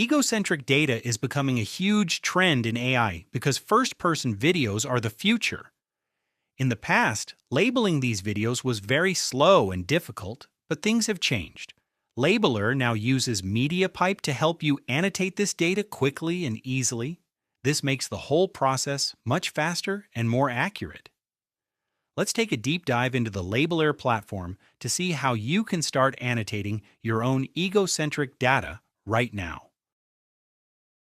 Egocentric data is becoming a huge trend in AI because first-person videos are the future. In the past, labeling these videos was very slow and difficult, but things have changed. Labellerr now uses MediaPipe to help you annotate this data quickly and easily. This makes the whole process much faster and more accurate. Let's take a deep dive into the Labellerr platform to see how you can start annotating your own egocentric data right now.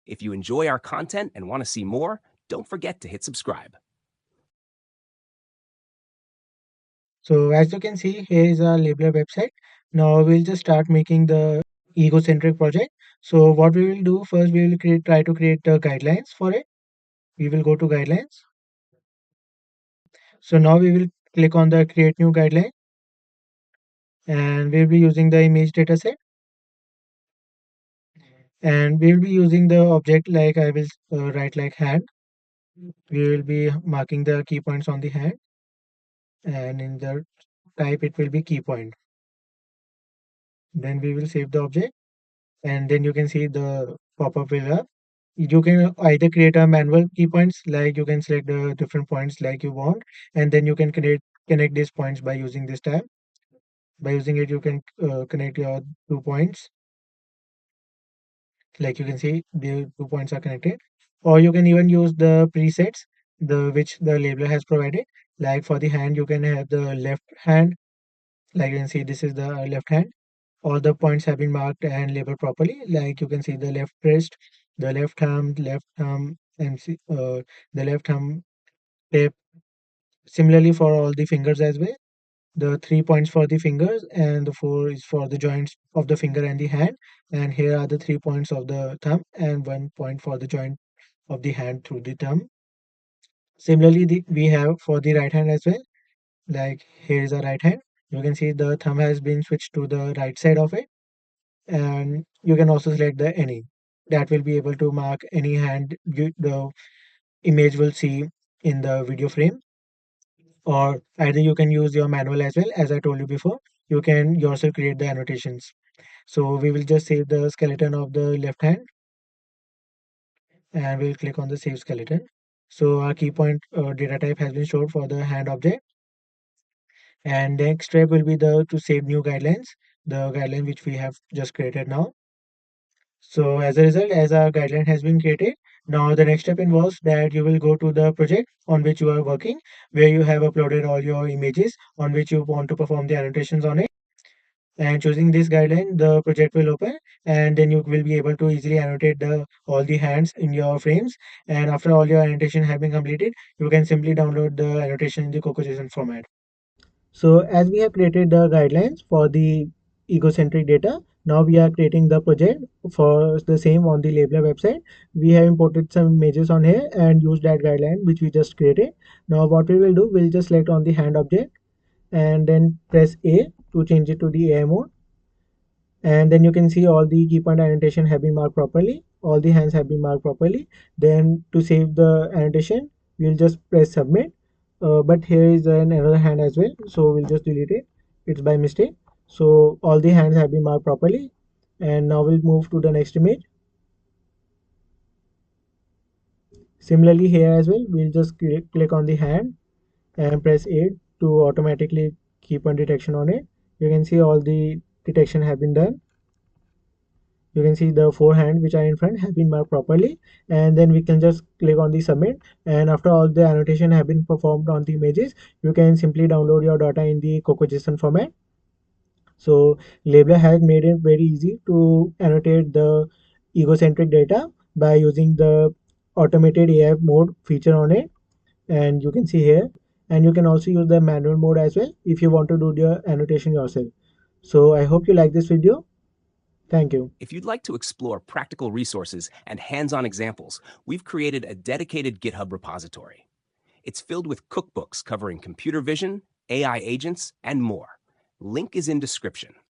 If you enjoy our content and want to see more, don't forget to hit subscribe. So as you can see, here is our Labellerr website. Now we'll just start making the egocentric project. So what we will do first, we will try to create the guidelines for it. We will go to guidelines. So now we will click on the create new guideline, and we'll be using the image dataset, and we'll be using the object like I will write like hand. We will be marking the key points on the hand, and in the type it will be key point. Then we will save the object, and then you can see the pop-up will up. You can either create a manual key points, like you can select the different points like you want, and then you can connect these points by using this tab. By using it, you can connect your 2 points. Like you can see, the 2 points are connected. Or you can even use the presets, which the labeler has provided. Like for the hand, you can have the left hand. Like you can see, this is the left hand. All the points have been marked and labeled properly. Like you can see the left wrist, the left thumb, and the left thumb tip. Similarly for all the fingers as well. The 3 points for the fingers and the four is for the joints of the finger and the hand. And here are the 3 points of the thumb and 1 point for the joint of the hand through the thumb. Similarly, we have for the right hand as well. Like here is a right hand. You can see the thumb has been switched to the right side of it, and you can also select the any. That will be able to mark any hand the image will see in the video frame. Or either you can use your manual as well, as I told you before. You can yourself create the annotations. So we will just save the skeleton of the left hand, and we'll click on the save skeleton. So our key point data type has been stored for the hand object. And next step will be the to save new guidelines, the guideline which we have just created now. So as a result, as our guideline has been created, now the next step involves that you will go to the project on which you are working, where you have uploaded all your images on which you want to perform the annotations on it. And choosing this guideline, the project will open, and then you will be able to easily annotate all the hands in your frames. And after all your annotation have been completed, you can simply download the annotation in the CocoJSON format. So as we have created the guidelines for the egocentric data, now we are creating the project for the same on the Labellerr website. We have imported some images on here and used that guideline which we just created. Now what we will do, we'll just select on the hand object and then press A to change it to the AI mode. And then you can see all the key point annotation have been marked properly. All the hands have been marked properly. Then to save the annotation, we'll just press submit. But here is another hand as well, so we'll just delete it. It's by mistake. So all the hands have been marked properly. And now we'll move to the next image. Similarly here as well, we'll just click on the hand and press A to automatically keep on detection on it. You can see all the detection have been done. You can see the 4 hands which are in front have been marked properly, and then we can just click on the submit. And after all the annotation have been performed on the images, you can simply download your data in the CocoJSON format. So Labellerr has made it very easy to annotate the egocentric data by using the automated AI mode feature on it, and you can see here. And you can also use the manual mode as well if you want to do the annotation yourself. So I hope you like this video. Thank you. If you'd like to explore practical resources and hands-on examples, we've created a dedicated GitHub repository. It's filled with cookbooks covering computer vision, AI agents, and more. Link is in description.